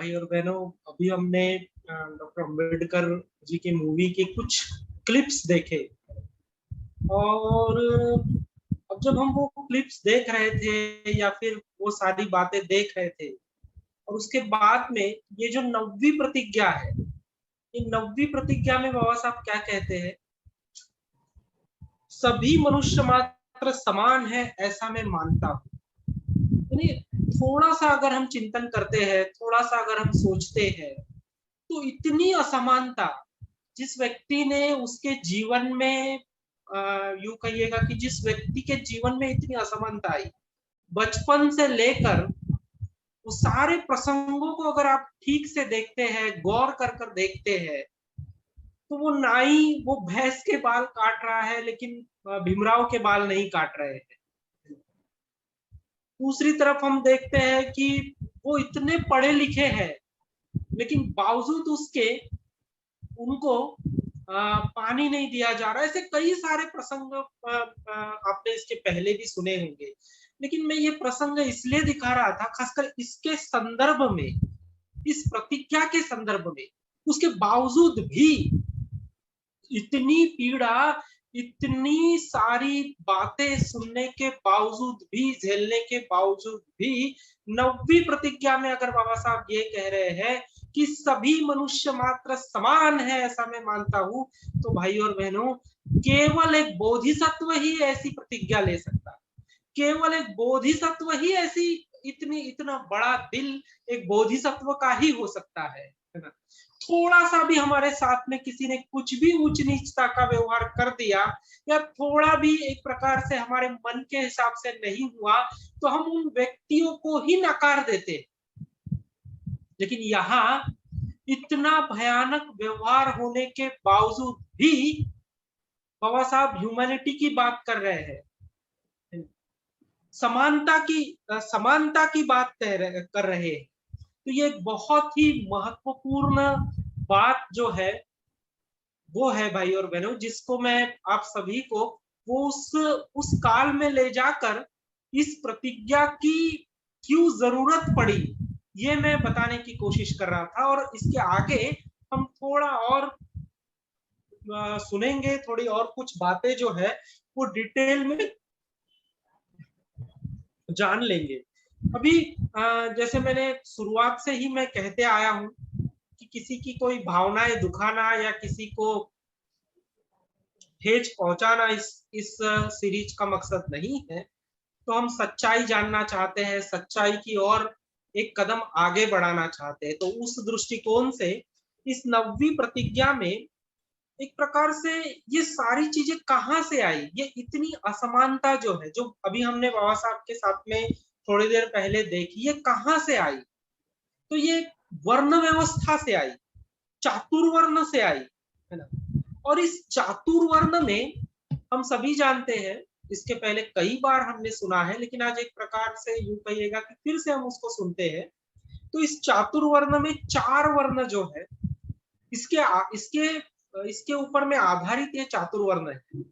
भाई और बहनों, अभी हमने डॉक्टर अम्बेडकर जी की मूवी के कुछ क्लिप्स देखे। और अब जब हम वो क्लिप्स देख रहे थे या फिर वो सारी बातें देख रहे थे, और उसके बाद में ये जो 9वीं प्रतिज्ञा है, ये 9वीं प्रतिज्ञा में बाबा साहब क्या कहते हैं? सभी मनुष्य मात्र समान है, ऐसा मैं मानता हूँ। यानी थोड़ा सा अगर हम चिंतन करते हैं, थोड़ा सा अगर हम सोचते हैं, तो इतनी असमानता जिस व्यक्ति ने उसके जीवन में यूं कहिएगा कि जिस व्यक्ति के जीवन में इतनी असमानता आई, बचपन से लेकर वो सारे प्रसंगों को अगर आप ठीक से देखते हैं, गौर कर कर देखते हैं, तो वो नाई वो भैंस के बाल काट रहा है, लेकिन भीमराव के बाल नहीं काट रहे हैं। दूसरी तरफ हम देखते हैं कि वो इतने पढ़े लिखे हैं, लेकिन बावजूद उसके उनको पानी नहीं दिया जा रहा है। ऐसे कई सारे प्रसंग आपने इसके पहले भी सुने होंगे, लेकिन मैं ये प्रसंग इसलिए दिखा रहा था, खासकर इसके संदर्भ में, इस प्रतिज्ञा के संदर्भ में। उसके बावजूद भी इतनी पीड़ा, इतनी सारी बातें सुनने के बावजूद भी, झेलने के बावजूद भी 9वीं प्रतिज्ञा में अगर बाबा साहब ये कह रहे हैं कि सभी मनुष्य मात्र समान है, ऐसा मैं मानता हूं, तो भाई और बहनों, केवल एक बोधिसत्व ही ऐसी प्रतिज्ञा ले सकता है। केवल एक बोधिसत्व ही ऐसी, इतना बड़ा दिल एक बोधिसत्व का ही हो सकता है ना। थोड़ा सा भी हमारे साथ में किसी ने कुछ भी ऊंच नीचता का व्यवहार कर दिया, या थोड़ा भी एक प्रकार से हमारे मन के हिसाब से नहीं हुआ, तो हम उन व्यक्तियों को ही नकार देते। लेकिन यहाँ इतना भयानक व्यवहार होने के बावजूद भी बाबा साहब ह्यूमैनिटी की बात कर रहे हैं, समानता की बात कर रहे हैं। तो ये एक बहुत ही महत्वपूर्ण बात जो है, वो है भाई और बहनों, जिसको मैं आप सभी को वो उस काल में ले जाकर इस प्रतिज्ञा की क्यों जरूरत पड़ी, ये मैं बताने की कोशिश कर रहा था। और इसके आगे हम थोड़ा और सुनेंगे, थोड़ी और कुछ बातें जो है वो डिटेल में जान लेंगे। अभी जैसे मैंने शुरुआत से ही मैं कहते आया हूं कि किसी की कोई भावनाएं दुखाना या किसी को ठेस पहुंचाना इस सीरीज का मकसद नहीं है। तो हम सच्चाई जानना चाहते हैं, सच्चाई की ओर एक कदम आगे बढ़ाना चाहते हैं। तो उस दृष्टिकोण से इस 9वीं प्रतिज्ञा में एक प्रकार से ये सारी चीजें कहाँ से आई, ये इतनी असमानता जो है, जो अभी हमने बाबा साहब के साथ में थोड़ी देर पहले देखी, ये कहाँ से आई? तो ये वर्ण व्यवस्था से आई, चातुर्वर्ण से आई, है ना। और इस चातुर्वर्ण में हम सभी जानते हैं, इसके पहले कई बार हमने सुना है, लेकिन आज एक प्रकार से यूं कहिएगा कि फिर से हम उसको सुनते हैं। तो इस चातुर्वर्ण में 4 वर्ण जो है, इसके इसके इसके ऊपर में आधारित ये चातुर्वर्ण है।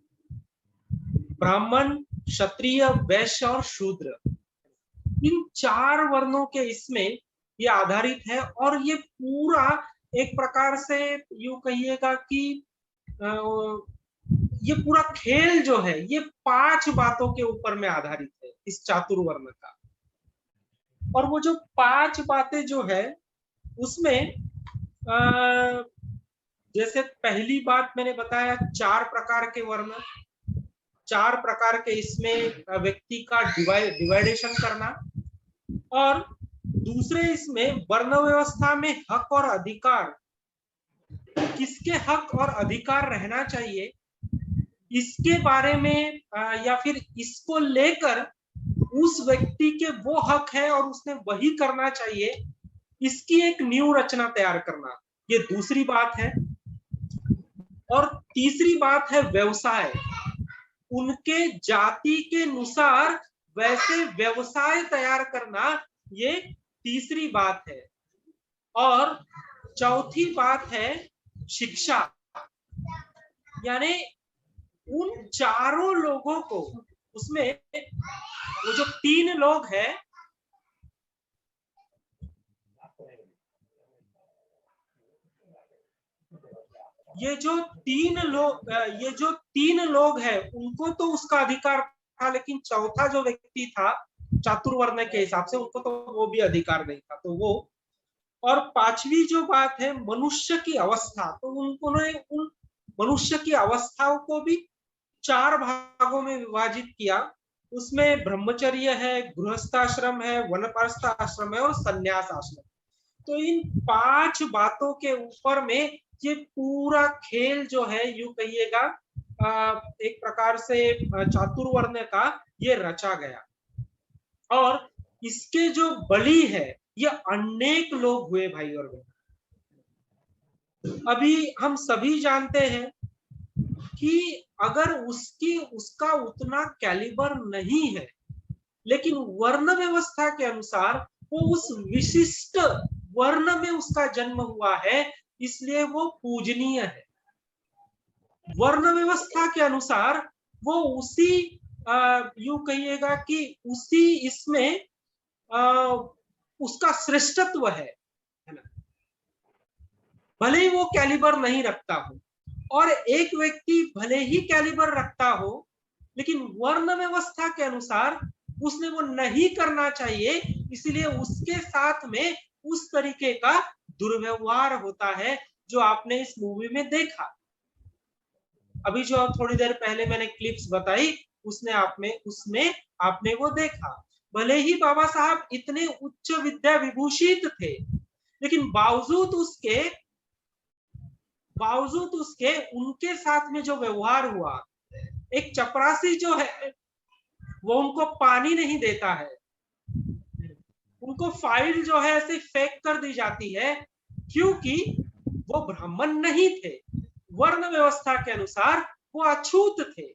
ब्राह्मण, क्षत्रिय, वैश्य और शूद्र, इन 4 वर्णों के इसमें ये आधारित है। और ये पूरा एक प्रकार से यूं कहिएगा कि ये पूरा खेल जो है, ये 5 बातों के ऊपर में आधारित है, इस चातुर्वर्ण का। और वो जो 5 बातें जो है, उसमें जैसे पहली बात मैंने बताया, 4 प्रकार के वर्ण, 4 प्रकार के इसमें व्यक्ति का डिवाइडेशन करना। और दूसरे इसमें वर्ण व्यवस्था में हक और अधिकार, किसके हक और अधिकार रहना चाहिए, इसके बारे में या फिर इसको लेकर उस व्यक्ति के वो हक है और उसने वही करना चाहिए, इसकी एक नींव रचना तैयार करना, ये दूसरी बात है। और तीसरी बात है व्यवसाय, उनके जाति के अनुसार वैसे व्यवसाय तैयार करना, ये तीसरी बात है। और चौथी बात है शिक्षा, यानी उन चारों लोगों को, उसमें वो जो 3 लोग हैं, ये जो तीन लोग हैं उनको तो उसका अधिकार था, लेकिन चौथा जो व्यक्ति था चातुर्वर्ण के हिसाब से उनको तो वो भी अधिकार नहीं था, तो वो। और पांचवी जो बात है मनुष्य की अवस्था, तो उन्होंने उन मनुष्य की अवस्थाओं को भी 4 भागों में विभाजित किया। उसमें ब्रह्मचर्य है, गृहस्थाश्रम है, वनप्रस्थ आश्रम है और संन्यास आश्रम। तो इन 5 बातों के ऊपर में ये पूरा खेल जो है, यूं कहिएगा एक प्रकार से चातुर्वर्ण का ये रचा गया। और इसके जो बलि है ये अनेक लोग हुए भाई और बहन। अभी हम सभी जानते हैं कि अगर उसका उतना कैलिबर नहीं है, लेकिन वर्ण व्यवस्था के अनुसार वो उस विशिष्ट वर्ण में उसका जन्म हुआ है, इसलिए वो पूजनीय है। वर्ण व्यवस्था के अनुसार वो उसी यूं कहिएगा कि उसी इसमें उसका श्रेष्ठत्व है ना, भले ही वो कैलिबर नहीं रखता हो। और एक व्यक्ति भले ही कैलिबर रखता हो, लेकिन वर्ण व्यवस्था के अनुसार उसने वो नहीं करना चाहिए, इसलिए उसके साथ में उस तरीके का दुर्व्यवहार होता है जो आपने इस मूवी में देखा। अभी जो थोड़ी देर पहले मैंने क्लिप्स बताई उसमें आपने वो देखा। भले ही बाबा साहब इतने उच्च विद्या विभूषित थे, लेकिन बावजूद उसके उनके साथ में जो व्यवहार हुआ, एक चपरासी जो है वो उनको पानी नहीं देता है, उनको फाइल जो है ऐसे फेंक कर दी जाती है, क्योंकि वो ब्राह्मण नहीं थे, वर्ण व्यवस्था के अनुसार वो अछूत थे।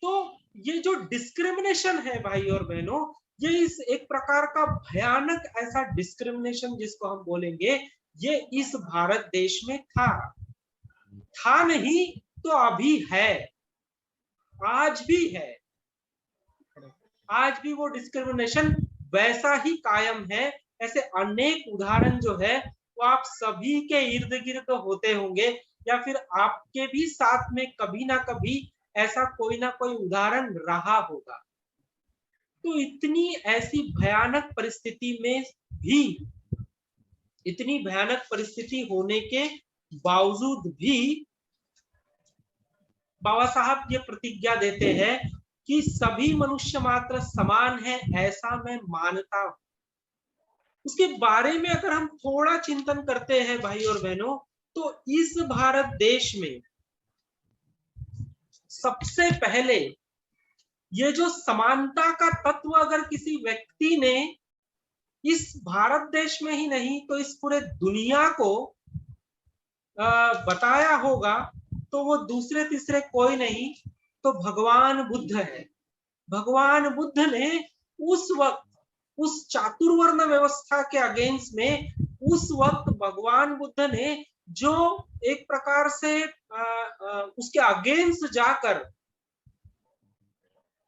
तो ये जो डिस्क्रिमिनेशन है भाई और बहनों, ये इस एक प्रकार का भयानक ऐसा डिस्क्रिमिनेशन जिसको हम बोलेंगे, ये इस भारत देश में था नहीं तो अभी है, आज भी है। आज भी वो डिस्क्रिमिनेशन वैसा ही कायम है। ऐसे अनेक उदाहरण जो है वो आप सभी के इर्द गिर्द होते होंगे, या फिर आपके भी साथ में कभी ना कभी ऐसा कोई ना कोई उदाहरण रहा होगा। तो इतनी ऐसी भयानक परिस्थिति में भी, इतनी भयानक परिस्थिति होने के बावजूद भी बाबा साहब ये प्रतिज्ञा देते हैं कि सभी मनुष्य मात्र समान है, ऐसा मैं मानता हूं। उसके बारे में अगर हम थोड़ा चिंतन करते हैं भाई और बहनों, तो इस भारत देश में सबसे पहले ये जो समानता का तत्व अगर किसी व्यक्ति ने इस भारत देश में ही नहीं तो इस पूरे दुनिया को बताया होगा, तो वो दूसरे तीसरे कोई नहीं तो भगवान बुद्ध है। भगवान बुद्ध ने उस वक्त उस चातुर्वर्ण व्यवस्था के अगेंस्ट में, उस वक्त भगवान बुद्ध ने जो एक प्रकार से उसके अगेंस्ट जाकर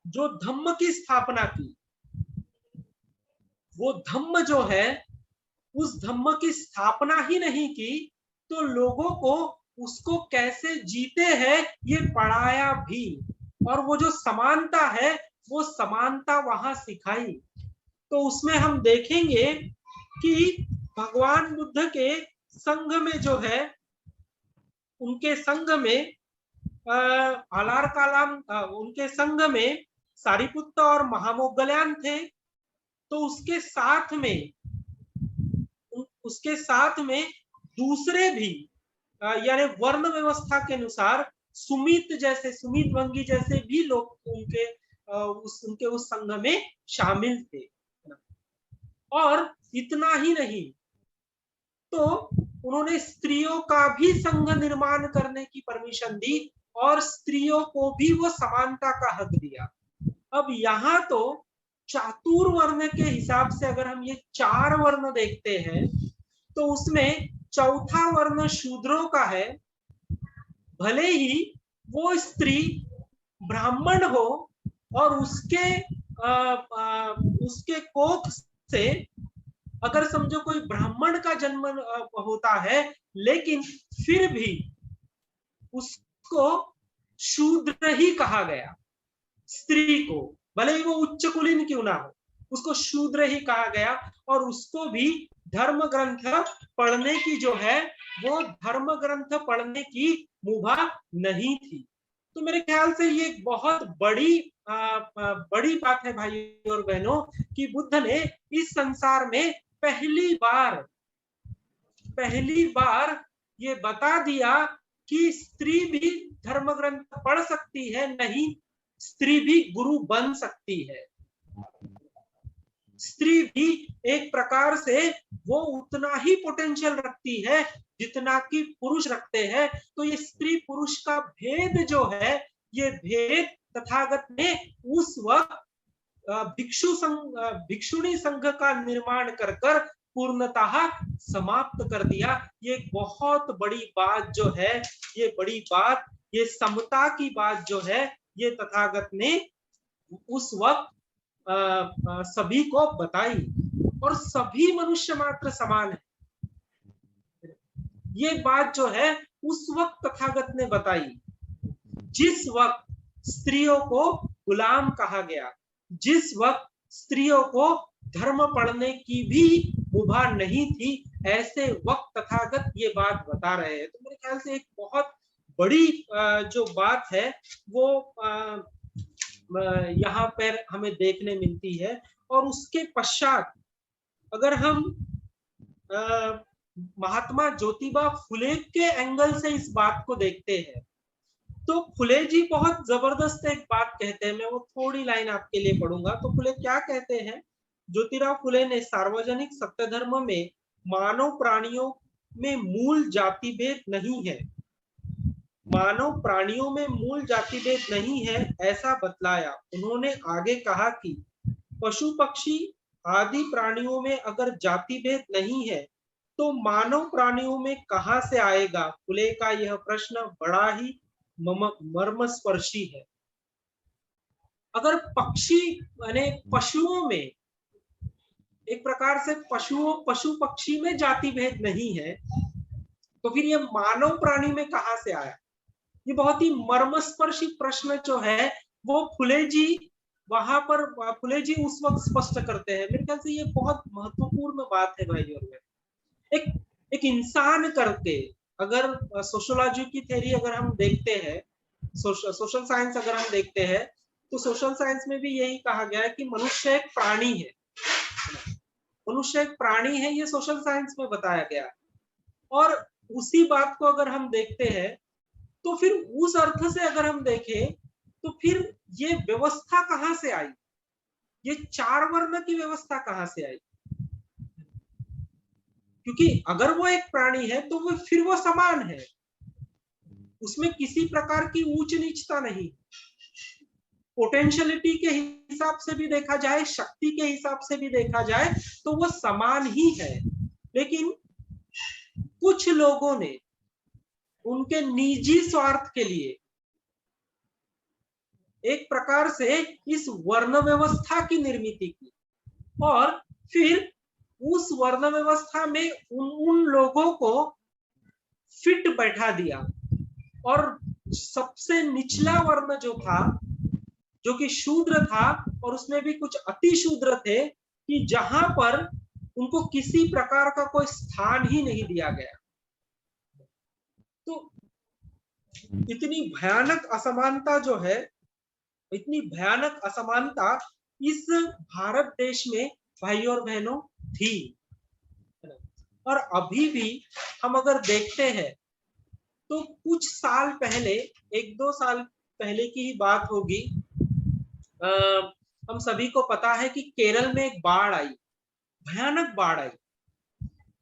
जो धम्म की स्थापना की, वो धम्म जो है उस धम्म की स्थापना ही नहीं की तो लोगों को उसको कैसे जीते हैं ये पढ़ाया भी। और वो जो समानता है वो समानता वहां सिखाई। तो उसमें हम देखेंगे कि भगवान बुद्ध के संघ में जो है, उनके संघ में आलार कालाम, उनके संघ में सारिपुत्त और महामोगल्यान थे। तो उसके साथ में दूसरे भी यानी वर्ण व्यवस्था के अनुसार सुमित वंगी जैसे भी लोग उनके उस संघ में शामिल थे। और इतना ही नहीं, तो उन्होंने स्त्रियों का भी संघ निर्माण करने की परमिशन दी और स्त्रियों को भी वो समानता का हक दिया। अब यहाँ तो चातुर्वर्ण के हिसाब से अगर हम ये 4 वर्ण देखते हैं तो उसमें चौथा वर्ण शूद्रों का है। भले ही वो स्त्री ब्राह्मण हो और उसके कोख से अगर समझो कोई ब्राह्मण का जन्म होता है, लेकिन फिर भी उसको शूद्र ही कहा गया, स्त्री को, भले ही वो उच्च कुलीन क्यों ना हो, उसको शूद्र ही कहा गया, और उसको भी धर्म ग्रंथ पढ़ने की जो है, वो धर्म ग्रंथ पढ़ने की मुभा नहीं थी। तो मेरे ख्याल से ये बहुत बड़ी बात है भाई और बहनों, कि बुद्ध ने इस संसार में पहली बार ये बता दिया कि स्त्री भी धर्म ग्रंथ पढ़ सकती है, नहीं, स्त्री भी गुरु बन सकती है। स्त्री भी एक प्रकार से वो उतना ही पोटेंशियल रखती है जितना कि पुरुष रखते हैं। तो ये स्त्री पुरुष का भेद जो है, ये भेद तथागत ने उस वक्त भिक्षुणी संघ का निर्माण कर पूर्णतः समाप्त कर दिया। ये बहुत बड़ी बात जो है, ये बड़ी बात, ये समता की बात जो है, ये तथागत ने उस वक्त सभी को बताई, और सभी मनुष्य मात्र समान है। ये बात जो है उस वक्त तथागत ने बताई, जिस वक्त स्त्रियों को गुलाम कहा गया, जिस वक्त स्त्रियों को धर्म पढ़ने की भी मुभा नहीं थी, ऐसे वक्त तथागत ये बात बता रहे हैं। तो मेरे ख्याल से एक बहुत बड़ी जो बात है वो यहाँ पर हमें देखने मिलती है। और उसके पश्चात अगर हम महात्मा ज्योतिबा फुले के एंगल से इस बात को देखते हैं, तो फुले जी बहुत जबरदस्त एक बात कहते हैं, मैं वो थोड़ी लाइन आपके लिए पढ़ूंगा। तो फुले क्या कहते हैं, ज्योतिराव फुले ने सार्वजनिक सत्य धर्म में मानव प्राणियों में मूल जाति भेद नहीं है, मानव प्राणियों में मूल जाति भेद नहीं है, ऐसा बतलाया। उन्होंने आगे कहा कि पशु पक्षी आदि प्राणियों में अगर जाति भेद नहीं है, तो मानव प्राणियों में कहां से आएगा। फुले का यह प्रश्न बड़ा ही मर्मस्पर्शी है। अगर पक्षी यानी पशुओं में, एक प्रकार से पशु पक्षी में जाति भेद नहीं है, तो फिर ये मानव प्राणी में कहां से आया। ये बहुत ही मर्मस्पर्शी प्रश्न जो है वो फुले जी वहां पर फुले जी उस वक्त स्पष्ट करते हैं। मेरे ख्याल से ये बहुत महत्वपूर्ण बात है भाई और बहन। एक इंसान करके, अगर सोशियोलॉजी की थ्योरी अगर हम देखते हैं, सोशल साइंस अगर हम देखते हैं, तो सोशल साइंस में भी यही कहा गया है कि मनुष्य एक प्राणी है, मनुष्य एक प्राणी है, ये सोशल साइंस में बताया गया। और उसी बात को अगर हम देखते हैं, तो फिर उस अर्थ से अगर हम देखें, तो फिर ये व्यवस्था कहां से आई, ये चार वर्ण की व्यवस्था कहां से आई। क्योंकि अगर वो एक प्राणी है तो वो फिर वो समान है, उसमें किसी प्रकार की ऊंच नीचता नहीं। पोटेंशियलिटी के हिसाब से भी देखा जाए, शक्ति के हिसाब से भी देखा जाए, तो वो समान ही है। लेकिन कुछ लोगों ने उनके निजी स्वार्थ के लिए एक प्रकार से इस वर्ण व्यवस्था की निर्मित की, और फिर उस वर्ण व्यवस्था में उन लोगों को फिट बैठा दिया। और सबसे निचला वर्ण जो था, जो कि शूद्र था, और उसमें भी कुछ अति शूद्र थे, कि जहां पर उनको किसी प्रकार का कोई स्थान ही नहीं दिया गया। तो इतनी भयानक असमानता जो है, इतनी भयानक असमानता इस भारत देश में भाई और बहनों थी। और अभी भी हम अगर देखते हैं, तो कुछ साल पहले, 1-2 साल पहले की ही बात होगी, हम सभी को पता है कि केरल में एक बाढ़ आई, भयानक बाढ़ आई,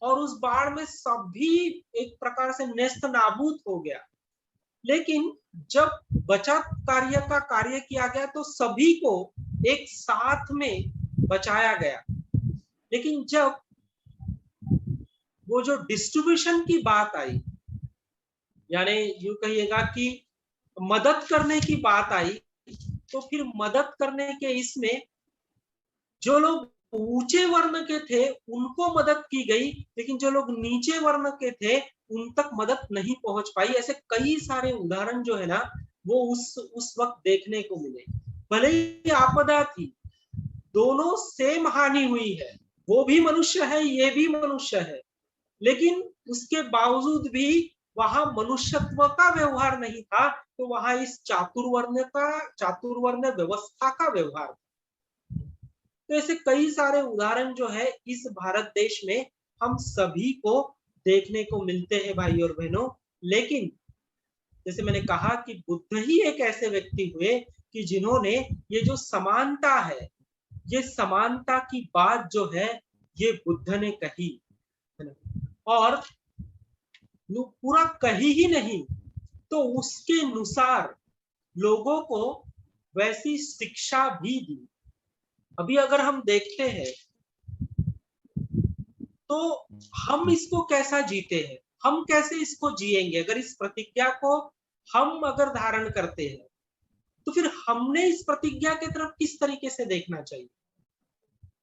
और उस बाढ़ में सभी एक प्रकार से नेस्त नाबूद हो गया। लेकिन जब बचाव कार्य किया गया, तो सभी को एक साथ में बचाया गया। लेकिन जब वो जो डिस्ट्रीब्यूशन की बात आई, यानी यूं कहिएगा कि मदद करने की बात आई, तो फिर मदद करने के इसमें जो लोग ऊंचे वर्ण के थे उनको मदद की गई, लेकिन जो लोग नीचे वर्ण के थे उन तक मदद नहीं पहुंच पाई। ऐसे कई सारे उदाहरण जो है ना वो उस वक्त देखने को मिले। भले ही आपदा थी, दोनों सेम हानि हुई है, वो भी मनुष्य है ये भी मनुष्य है, लेकिन उसके बावजूद भी वहां मनुष्यत्व का व्यवहार नहीं था, तो वहां इस चातुर्वर्ण व्यवस्था का व्यवहार। तो ऐसे कई सारे उदाहरण जो है इस भारत देश में हम सभी को देखने को मिलते हैं भाई और बहनों। लेकिन जैसे मैंने कहा कि बुद्ध ही एक ऐसे व्यक्ति हुए कि जिन्होंने ये जो समानता है, ये समानता की बात जो है ये बुद्ध ने कही, और पूरा कही ही नहीं तो उसके अनुसार लोगों को वैसी शिक्षा भी दी। अभी अगर हम देखते हैं तो हम इसको कैसा जीते हैं, हम कैसे इसको जिएंगे। अगर इस प्रतिज्ञा को हम अगर धारण करते हैं तो फिर हमने इस प्रतिज्ञा की तरफ किस तरीके से देखना चाहिए।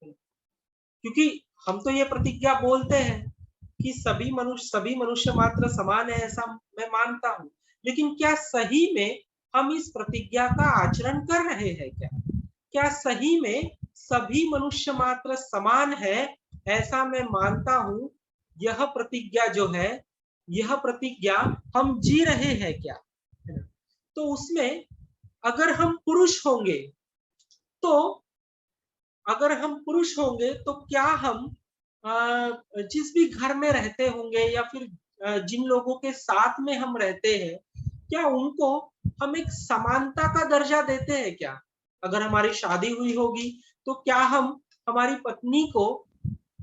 क्योंकि हम तो ये प्रतिज्ञा बोलते हैं कि सभी मनुष्य मात्र समान है, ऐसा मैं मानता हूं, लेकिन क्या सही में हम इस प्रतिज्ञा का आचरण कर रहे हैं क्या सही में सभी मनुष्य मात्र समान है, ऐसा मैं मानता हूं। यह प्रतिज्ञा जो है, यह प्रतिज्ञा हम जी रहे हैं क्या। तो उसमें अगर हम पुरुष होंगे तो क्या हम जिस भी घर में रहते होंगे या फिर जिन लोगों के साथ में हम रहते हैं, क्या उनको हम एक समानता का दर्जा देते हैं क्या। अगर हमारी शादी हुई होगी तो क्या हम हमारी पत्नी को,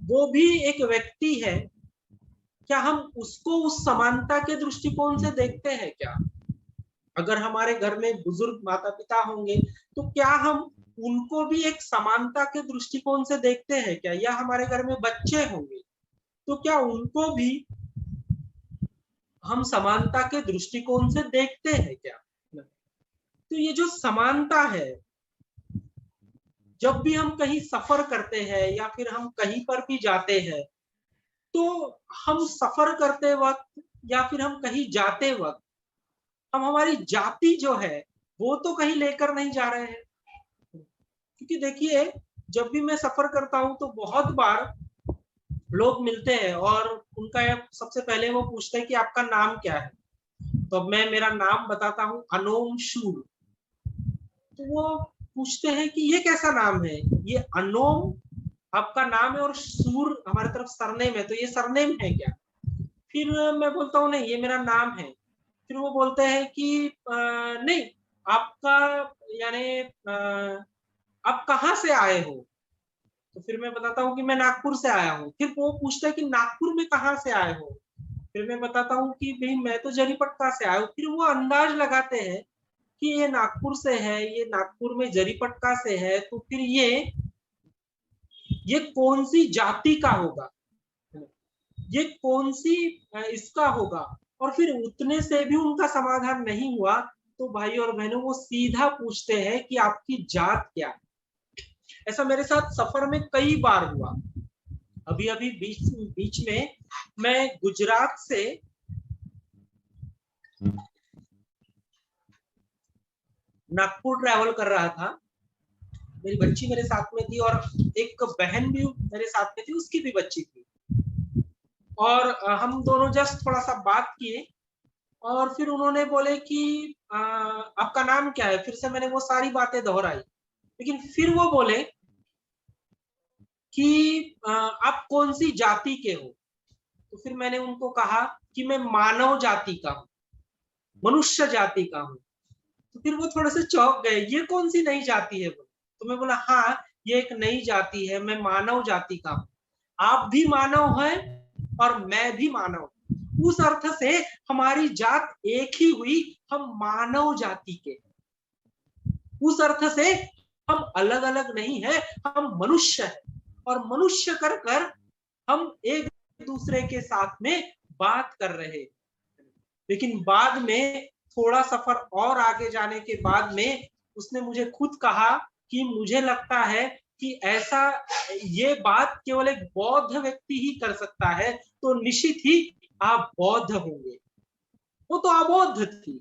वो भी एक व्यक्ति है, क्या हम उसको उस समानता के दृष्टिकोण से देखते हैं क्या। अगर हमारे घर में बुजुर्ग माता पिता होंगे तो क्या हम उनको भी एक समानता के दृष्टिकोण से देखते हैं क्या। या हमारे घर में बच्चे होंगे तो क्या उनको भी हम समानता के दृष्टिकोण से देखते हैं क्या। तो ये जो समानता है, जब भी हम कहीं सफर करते हैं या फिर हम कहीं पर भी जाते हैं, तो हम सफर करते वक्त या फिर हम कहीं जाते वक्त हम हमारी जाति जो है वो तो कहीं लेकर नहीं जा रहे हैं। क्योंकि देखिए जब भी मैं सफर करता हूं तो बहुत बार लोग मिलते हैं और उनका सबसे पहले वो पूछते हैं कि आपका नाम क्या है। तो मैं मेरा नाम बताता हूँ, अनोम शूर। तो वो पूछते हैं कि ये कैसा नाम है। ये अनोम आपका नाम है और सूर हमारी तरफ सरनेम है, तो ये सरनेम है क्या। फिर मैं बोलता हूँ नहीं ये मेरा नाम है। फिर वो बोलते हैं कि नहीं आपका यानी आप कहाँ से आए हो। तो फिर मैं बताता हूँ कि मैं नागपुर से आया हूँ। फिर वो पूछता है कि नागपुर में कहाँ से आए हो। फिर मैं बताता हूँ कि भाई मैं तो जरीपटका से आया हूँ। फिर वो अंदाज लगाते हैं कि ये नागपुर से है, ये नागपुर में जरीपटका से है, तो फिर ये कौन सी जाति का होगा, ये कौन सी इसका होगा। और फिर उतने से भी उनका समाधान नहीं हुआ तो भाई और बहनों वो सीधा पूछते हैं कि आपकी जात क्या है। ऐसा मेरे साथ सफर में कई बार हुआ। अभी अभी बीच में मैं गुजरात से नागपुर ट्रैवल कर रहा था। मेरी बच्ची मेरे साथ में थी और एक बहन भी मेरे साथ में थी, उसकी भी बच्ची थी। और हम दोनों जस्ट थोड़ा सा बात किए और फिर उन्होंने बोले कि आपका नाम क्या है। फिर से मैंने वो सारी बातें दोहराई, लेकिन फिर वो बोले कि आप कौन सी जाति के हो। तो फिर मैंने उनको कहा कि मैं मानव जाति का हूँ, मनुष्य जाति का हूँ। तो फिर वो थोड़े से चौंक गए, ये कौन सी नई जाति है। तो मैं बोला हाँ ये एक नई जाति है, मैं मानव जाति का हूँ। आप भी मानव हैं और मैं भी मानव। उस अर्थ से हमारी जात एक ही हुई, हम मानव जाति के। उस अर्थ से हम अलग अलग नहीं है, हम मनुष्य हैं और मनुष्य कर कर हम एक दूसरे के साथ में बात कर रहे। लेकिन बाद में थोड़ा सफर और आगे जाने के बाद में उसने मुझे खुद कहा कि मुझे लगता है कि ऐसा ये बात केवल एक बौद्ध व्यक्ति ही कर सकता है, तो निश्चित ही आप बौद्ध होंगे। वो तो अबौद्ध थी,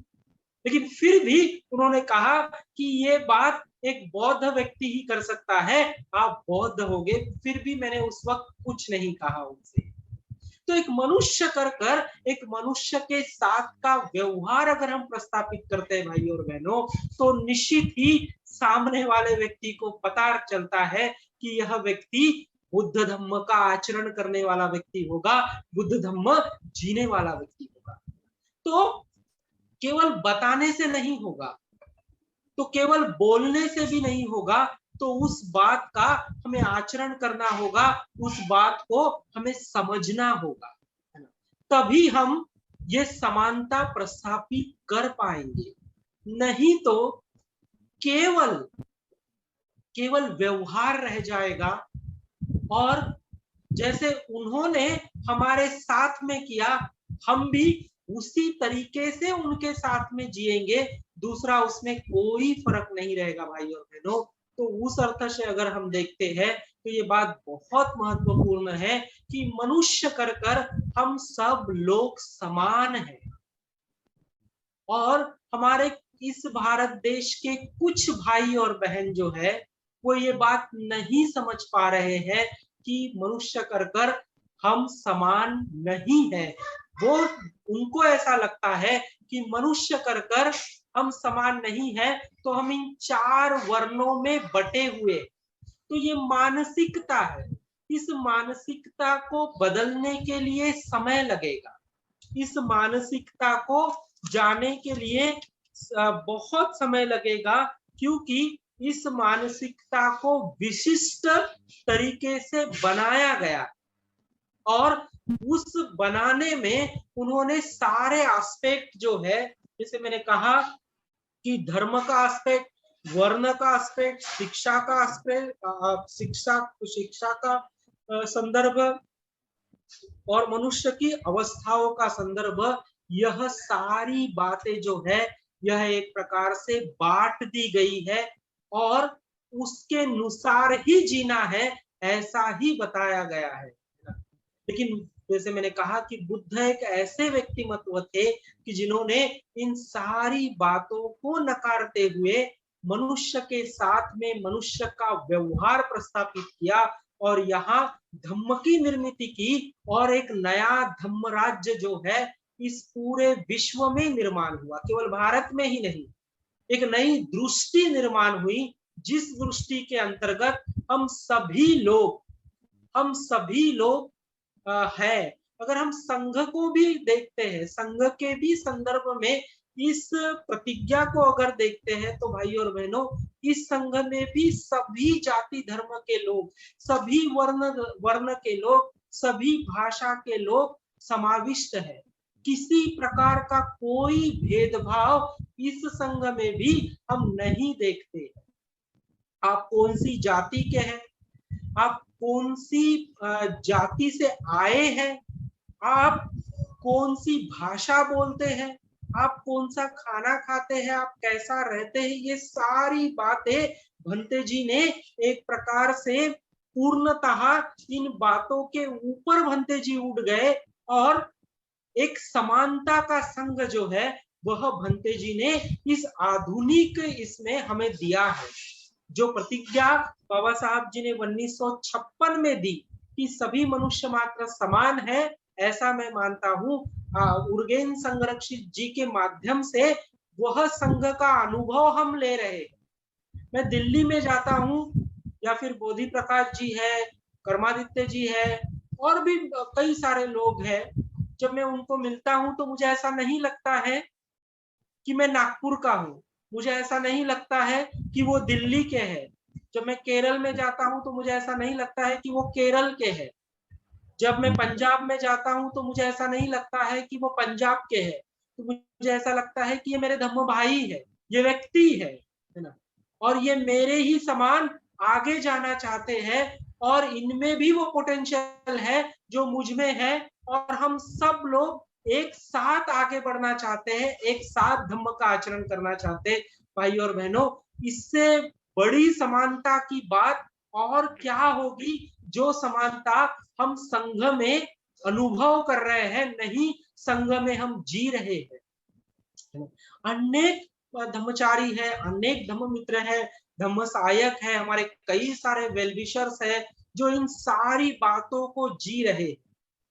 लेकिन फिर भी उन्होंने कहा कि ये बात एक बौद्ध व्यक्ति ही कर सकता है, आप बौद्ध होगे। फिर भी मैंने उस वक्त कुछ नहीं कहा उनसे। तो एक मनुष्य कर एक मनुष्य के साथ का व्यवहार अगर हम प्रस्तापित करते हैं भाई और बहनों, तो निश्चित ही सामने वाले व्यक्ति को पता चलता है कि यह व्यक्ति बुद्ध धम्म का आचरण करने वाला व्यक्ति होगा, बुद्ध धम्म जीने वाला व्यक्ति होगा। तो केवल बताने से नहीं होगा, तो केवल बोलने से भी नहीं होगा, तो उस बात का हमें आचरण करना होगा, उस बात को हमें समझना होगा, है ना? तभी हम ये समानता प्रस्थापित कर पाएंगे। नहीं तो केवल व्यवहार रह जाएगा, और जैसे उन्होंने हमारे साथ में किया, हम भी उसी तरीके से उनके साथ में जिएंगे, दूसरा उसमें कोई फर्क नहीं रहेगा भाई और बहनों। तो उस अर्थ से अगर हम देखते हैं तो ये बात बहुत महत्वपूर्ण है कि मनुष्य कर हम सब लोग समान हैं। और हमारे इस भारत देश के कुछ भाई और बहन जो है वो ये बात नहीं समझ पा रहे हैं कि मनुष्य कर हम समान नहीं है। वो उनको ऐसा लगता है कि मनुष्य कर हम समान नहीं है, तो हम इन 4 वर्णों में बटे हुए। तो ये मानसिकता है, इस मानसिकता को बदलने के लिए समय लगेगा, इस मानसिकता को जाने के लिए बहुत समय लगेगा, क्योंकि इस मानसिकता को विशिष्ट तरीके से बनाया गया, और उस बनाने में उन्होंने सारे एस्पेक्ट जो है, जैसे मैंने कहा कि धर्म का एस्पेक्ट, वर्ण का एस्पेक्ट, शिक्षा का एस्पेक्ट, शिक्षा का संदर्भ, और मनुष्य की अवस्थाओं का संदर्भ, यह सारी बातें जो है यह एक प्रकार से बांट दी गई है, और उसके अनुसार ही जीना है, ऐसा ही बताया गया है। लेकिन जैसे मैंने कहा कि बुद्ध एक ऐसे व्यक्तिमत्व थे कि जिन्होंने इन सारी बातों को नकारते हुए मनुष्य के साथ में मनुष्य का व्यवहार प्रस्तापित किया, और यहाँ धम्म की निर्मित की, और एक नया धम्म राज्य जो है इस पूरे विश्व में निर्माण हुआ, केवल भारत में ही नहीं। एक नई दृष्टि निर्माण हुई, जिस दृष्टि के अंतर्गत हम सभी लोग है। अगर हम संघ को भी देखते हैं, संघ के भी संदर्भ में इस प्रतिज्ञा को अगर देखते हैं, तो भाई और बहनों, इस संघ में भी सभी जाति धर्म के लोग, सभी वर्ण के लोग, सभी भाषा के लोग समाविष्ट है। किसी प्रकार का कोई भेदभाव इस संघ में भी हम नहीं देखते। आप कौन सी जाति के हैं, आप कौन सी जाति से आए हैं, आप कौन सी भाषा बोलते हैं, आप कौन सा खाना खाते हैं, आप कैसा रहते हैं, ये सारी बातें भंते जी ने एक प्रकार से पूर्णतः इन बातों के ऊपर भंते जी उठ गए, और एक समानता का संघ जो है वह भंते जी ने इस आधुनिक इसमें हमें दिया है। जो प्रतिज्ञा बाबा साहब जी ने 1956 में दी कि सभी मनुष्य मात्र समान है, ऐसा मैं मानता हूँ उर्गेन संरक्षित जी के माध्यम से वह संघ का अनुभव हम ले रहे हैं। मैं दिल्ली में जाता हूँ, या फिर बोधि प्रकाश जी है, कर्मादित्य जी है, और भी कई सारे लोग हैं, जब मैं उनको मिलता हूँ तो मुझे ऐसा नहीं लगता है कि मैं नागपुर का हूँ, मुझे ऐसा नहीं लगता है कि वो दिल्ली के हैं। जब मैं केरल में जाता हूँ तो मुझे ऐसा नहीं लगता है कि वो केरल के हैं। जब मैं पंजाब में जाता हूँ तो मुझे ऐसा नहीं लगता है कि वो पंजाब के हैं। तो मुझे ऐसा लगता है कि ये मेरे धम्म भाई है, ये व्यक्ति है ना, और ये मेरे ही समान आगे जाना चाहते हैं, और इनमें भी वो पोटेंशियल है जो मुझ में है, और हम सब लोग एक साथ आगे बढ़ना चाहते हैं, एक साथ धम्म का आचरण करना चाहते हैं। भाई और बहनों, इससे बड़ी समानता की बात और क्या होगी जो समानता हम संघ में अनुभव कर रहे हैं, नहीं संघ में हम जी रहे हैं। अनेक धर्मचारी है, अनेक धर्म मित्र है, धर्म सहायक है, हमारे कई सारे वेलविशर्स है जो इन सारी बातों को जी रहे,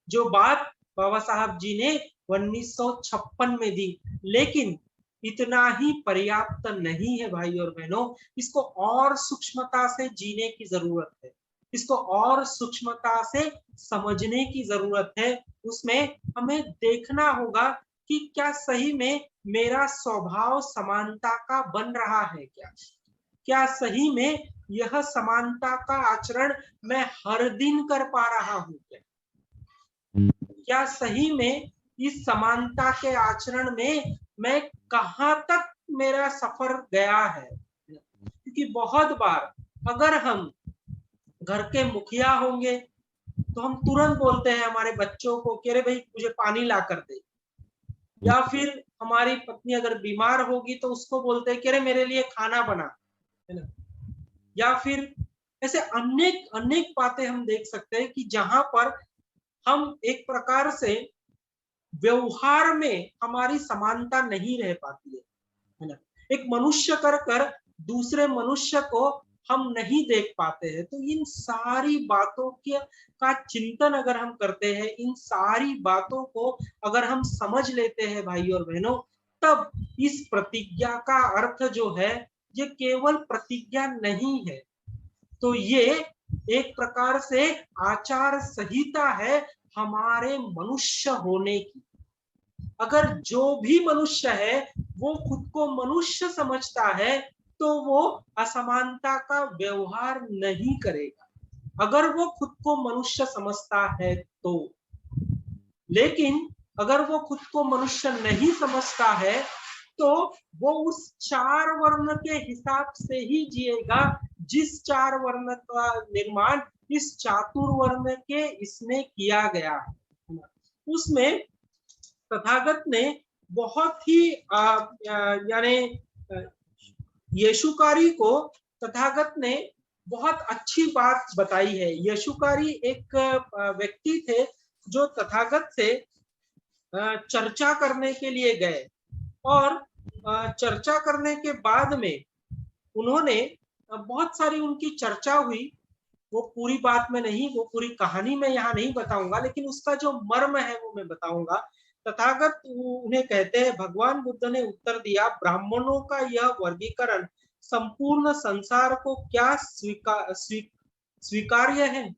जो बात बाबा साहब जी ने 1956 में दी। लेकिन इतना ही पर्याप्त नहीं है भाई और बहनों, इसको और सूक्ष्मता से जीने की जरूरत है, इसको और सूक्ष्मता से समझने की जरूरत है। उसमें हमें देखना होगा कि क्या सही में मेरा स्वभाव समानता का बन रहा है, क्या सही में यह समानता का आचरण मैं हर दिन कर पा रहा हूं, क्या सही में इस समानता के आचरण में मैं कहां तक मेरा सफर गया है। क्योंकि बहुत बार अगर हम घर के मुखिया होंगे तो हम तुरंत बोलते हैं हमारे बच्चों को कि अरे भाई मुझे पानी ला कर दे, या फिर हमारी पत्नी अगर बीमार होगी तो उसको बोलते हैं कि अरे मेरे लिए खाना बना, है ना। या फिर ऐसे अनेक अनेक बातें हम देख सकते हैं कि जहां पर हम एक प्रकार से व्यवहार में हमारी समानता नहीं रह पाती है ना। एक मनुष्य कर दूसरे मनुष्य को हम नहीं देख पाते हैं। तो इन सारी बातों के का चिंतन अगर हम करते हैं, इन सारी बातों को अगर हम समझ लेते हैं भाई और बहनों, तब इस प्रतिज्ञा का अर्थ जो है ये केवल प्रतिज्ञा नहीं है, तो ये एक प्रकार से आचार संहिता है हमारे मनुष्य होने की। अगर जो भी मनुष्य है वो खुद को मनुष्य समझता है तो वो असमानता का व्यवहार नहीं करेगा, अगर वो खुद को मनुष्य समझता है तो। लेकिन अगर वो खुद को मनुष्य नहीं समझता है तो वो उस 4 वर्ण के हिसाब से ही जिएगा जिस 4 वर्ण का निर्माण इस चातुर्वर्ण के इसमें किया गया है। उसमें तथागत ने बहुत ही यानी यशुकारी को तथागत ने बहुत अच्छी बात बताई है। यशुकारी एक व्यक्ति थे जो तथागत से चर्चा करने के लिए गए, और चर्चा करने के बाद में उन्होंने बहुत सारी उनकी चर्चा हुई। वो पूरी बात में नहीं, वो पूरी कहानी मैं यहाँ नहीं बताऊंगा, लेकिन उसका जो मर्म है वो मैं बताऊंगा। तथागत उन्हें कहते हैं, भगवान बुद्ध ने उत्तर दिया, ब्राह्मणों का यह वर्गीकरण संपूर्ण संसार को क्या स्वीकार्य है।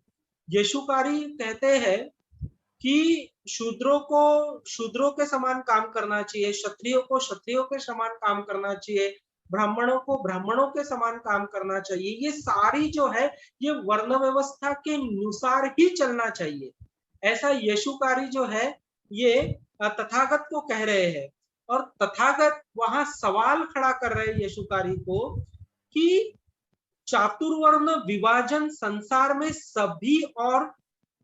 यशुकारी कहते हैं कि शूद्रों को शूद्रों के समान काम करना चाहिए, क्षत्रियों को क्षत्रियों के समान काम करना चाहिए, ब्राह्मणों को ब्राह्मणों के समान काम करना चाहिए। ये सारी जो है ये वर्ण व्यवस्था के अनुसार ही चलना चाहिए, ऐसा यशुकारी जो है ये तथागत को कह रहे हैं। और तथागत वहां सवाल खड़ा कर रहे हैं यशुकारी को कि चातुर्वर्ण विभाजन संसार में सभी और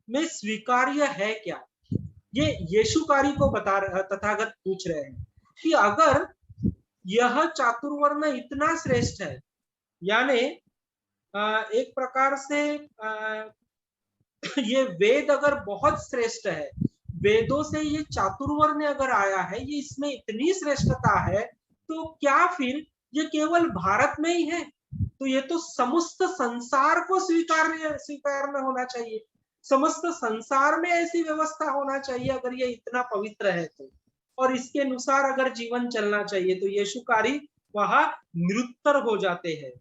में स्वीकार्य है क्या। ये यशुकारी को बता तथागत पूछ रहे हैं कि अगर यह चातुर्वर्ण इतना श्रेष्ठ है, यानी एक प्रकार से ये वेद अगर बहुत श्रेष्ठ है, वेदों से ये चातुर्वर्ण अगर आया है, ये इसमें इतनी श्रेष्ठता है, तो क्या फिर ये केवल भारत में ही है, तो ये तो समस्त संसार को स्वीकार होना चाहिए, समस्त संसार में ऐसी व्यवस्था होना चाहिए अगर ये इतना पवित्र है तो, और इसके अनुसार अगर जीवन चलना चाहिए। तो यशुकारी वहां निरुत्तर हो जाते हैं।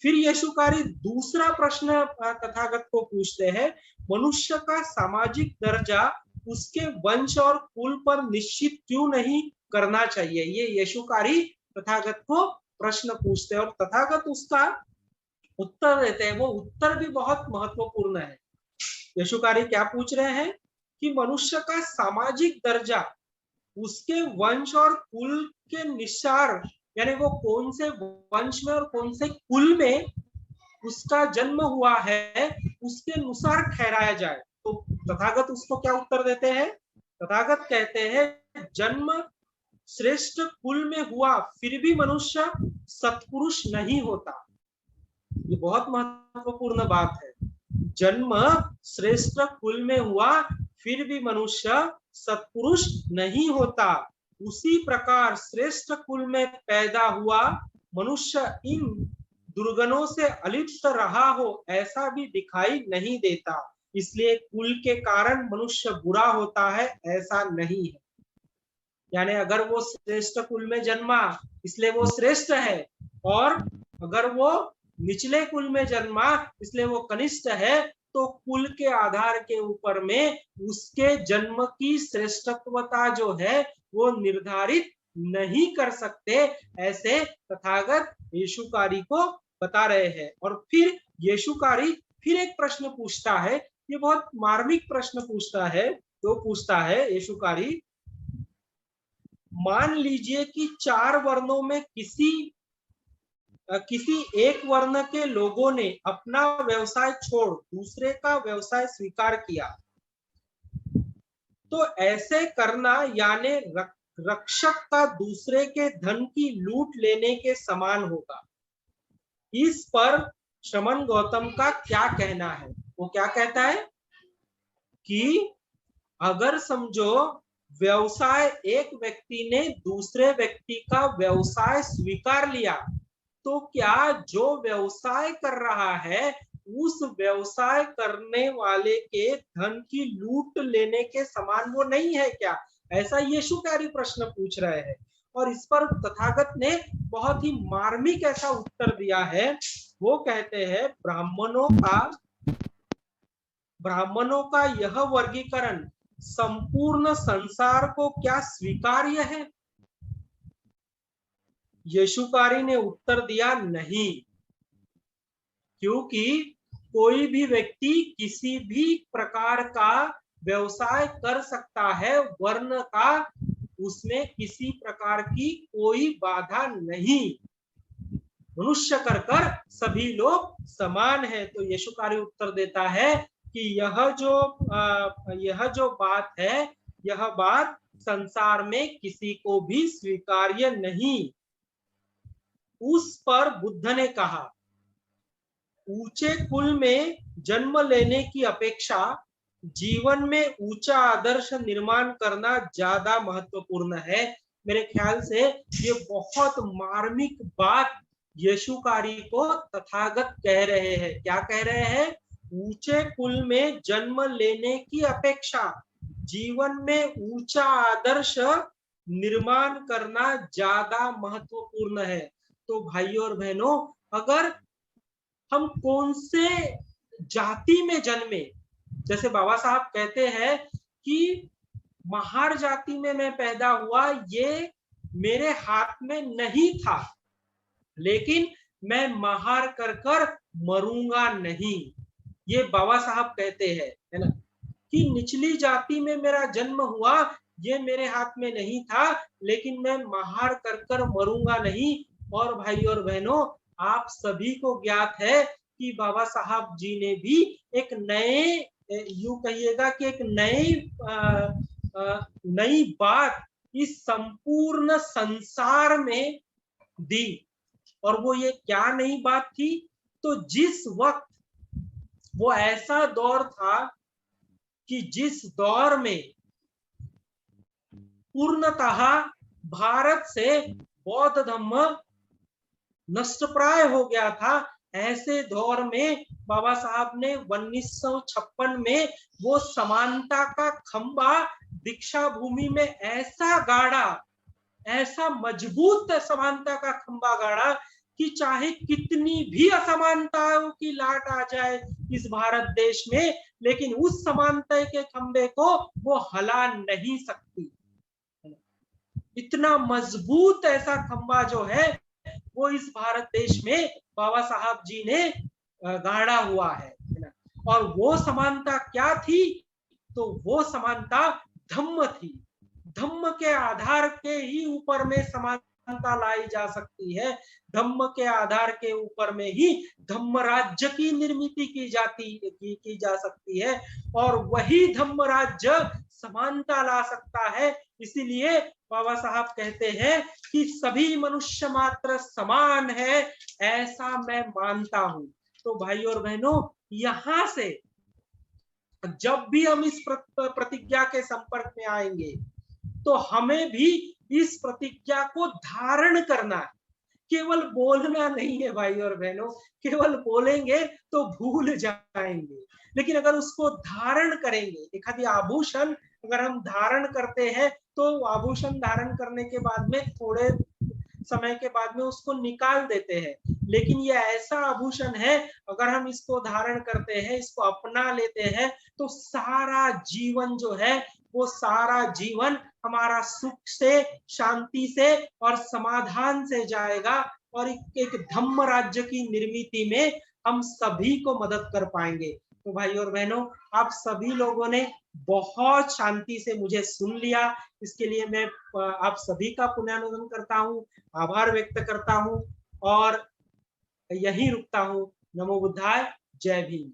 फिर यशुकारी दूसरा प्रश्न तथागत को पूछते हैं, मनुष्य का सामाजिक दर्जा उसके वंश और कुल पर निश्चित क्यों नहीं करना चाहिए। ये यशुकारी तथागत को प्रश्न पूछते हैं और तथागत उसका उत्तर देते हैं। वो उत्तर भी बहुत महत्वपूर्ण है। यशुकारी क्या पूछ रहे हैं कि मनुष्य का सामाजिक दर्जा उसके वंश और कुल के निसार, यानी वो कौन से वंश में और कौन से कुल में उसका जन्म हुआ है उसके अनुसार ठहराया जाए। तो तथागत उसको क्या उत्तर देते हैं, तथागत कहते हैं जन्म श्रेष्ठ कुल में हुआ फिर भी मनुष्य सत्पुरुष नहीं होता। ये बहुत महत्वपूर्ण बात है। जन्म श्रेष्ठ कुल में हुआ, फिर भी मनुष्य सत्पुरुष नहीं होता। उसी प्रकार श्रेष्ठ कुल में पैदा हुआ मनुष्य इन दुर्गुणों से अलिप्त रहा हो ऐसा भी दिखाई नहीं देता। इसलिए कुल के कारण मनुष्य बुरा होता है ऐसा नहीं है। यानी अगर वो श्रेष्ठ कुल में जन्मा इसलिए वो श्रेष्ठ है, और अगर वो निचले कुल में जन्मा इसलिए वो कनिष्ठ है, तो कुल के आधार के ऊपर में उसके जन्म की श्रेष्ठत्वता जो है वो निर्धारित नहीं कर सकते, ऐसे तथागत यीशुकारी को बता रहे हैं। और फिर यीशुकारी फिर एक प्रश्न पूछता है, ये बहुत मार्मिक प्रश्न पूछता है। तो पूछता है यीशुकारी, मान लीजिए कि 4 वर्णों में किसी एक वर्ण के लोगों ने अपना व्यवसाय छोड़ दूसरे का व्यवसाय स्वीकार किया, तो ऐसे करना यानी रक्षक का दूसरे के धन की लूट लेने के समान होगा। इस पर श्रमण गौतम का क्या कहना है? वो क्या कहता है कि अगर समझो व्यवसाय, एक व्यक्ति ने दूसरे व्यक्ति का व्यवसाय स्वीकार लिया, तो क्या जो व्यवसाय कर रहा है उस व्यवसाय करने वाले के धन की लूट लेने के समान वो नहीं है क्या? ऐसा यीशुकारी प्रश्न पूछ रहे हैं। और इस पर तथागत ने बहुत ही मार्मिक ऐसा उत्तर दिया है। वो कहते हैं ब्राह्मणों का यह वर्गीकरण संपूर्ण संसार को क्या स्वीकार्य है? यीशुकारी ने उत्तर दिया नहीं, क्योंकि कोई भी व्यक्ति किसी भी प्रकार का व्यवसाय कर सकता है, वर्ण का उसमें किसी प्रकार की कोई बाधा नहीं, मनुष्य कर सभी लोग समान है। तो यीशुकारी उत्तर देता है कि यह जो बात है, यह बात संसार में किसी को भी स्वीकार्य नहीं। उस पर बुद्ध ने कहा, ऊंचे कुल में जन्म लेने की अपेक्षा जीवन में ऊंचा आदर्श निर्माण करना ज्यादा महत्वपूर्ण है। मेरे ख्याल से ये बहुत मार्मिक बात यीशुकारी को तथागत कह रहे हैं। क्या कह रहे हैं? ऊंचे कुल में जन्म लेने की अपेक्षा जीवन में ऊंचा आदर्श निर्माण करना ज्यादा महत्वपूर्ण है। तो भाइयों और बहनों, अगर हम कौन से जाति में जन्मे, जैसे बाबा साहब कहते हैं कि महार जाति में मैं पैदा हुआ, ये मेरे हाथ में नहीं था, लेकिन मैं महार कर मरूंगा नहीं, ये बाबा साहब कहते हैं, है ना। कि निचली जाति में मेरा जन्म हुआ, ये मेरे हाथ में नहीं था, लेकिन मैं महार कर मरूंगा नहीं। और भाई और बहनों, आप सभी को ज्ञात है कि बाबा साहब जी ने भी एक नए, यूं कहिएगा कि एक नई बात इस संपूर्ण संसार में दी। और वो ये क्या नई बात थी? तो जिस वक्त वो ऐसा दौर था कि जिस दौर में पूर्णतः भारत से बौद्ध धर्म नष्टप्राय हो गया था, ऐसे दौर में बाबा साहब ने 1956 में वो समानता का खंबा दीक्षा भूमि में ऐसा गाड़ा, ऐसा मजबूत समानता का खंबा गाड़ा कि चाहे कितनी भी असमानताओं की लाट आ जाए इस भारत देश में, लेकिन उस समानता के खंबे को वो हिला नहीं सकती। इतना मजबूत ऐसा खंबा जो है वो इस भारत देश में बाबा साहब जी ने गाड़ा हुआ है ना। और वो समानता क्या थी? तो वो समानता धम्म थी। धम्म के आधार के ही ऊपर में समानता समानता लाई जा सकती है। धम्म के आधार के ऊपर में ही धम्म राज्य की निर्मित की जा सकती है और वही धम्म राज्य समानता ला सकता है। इसीलिए बाबा साहब कहते हैं कि सभी मनुष्य मात्र समान है, ऐसा मैं मानता हूं। तो भाई और बहनों, यहां से जब भी हम इस प्रतिज्ञा के संपर्क में आएंगे तो हमें भी इस प्रतिज्ञा को धारण करना है, केवल बोलना नहीं है भाई और बहनों। केवल बोलेंगे तो भूल जाएंगे, लेकिन अगर उसको धारण करेंगे, एक आधी आभूषण अगर हम धारण करते हैं तो आभूषण धारण करने के बाद में थोड़े समय के बाद में उसको निकाल देते हैं, लेकिन ये ऐसा आभूषण है, अगर हम इसको धारण करते हैं, इसको अपना लेते हैं, तो सारा जीवन जो है वो सारा जीवन हमारा सुख से, शांति से और समाधान से जाएगा और एक धम्म राज्य की निर्मिति में हम सभी को मदद कर पाएंगे। तो भाई और बहनों, आप सभी लोगों ने बहुत शांति से मुझे सुन लिया, इसके लिए मैं आप सभी का पुनर्वंदन करता हूँ, आभार व्यक्त करता हूँ और यहीं रुकता हूँ। नमो बुद्धाय, जय भीम।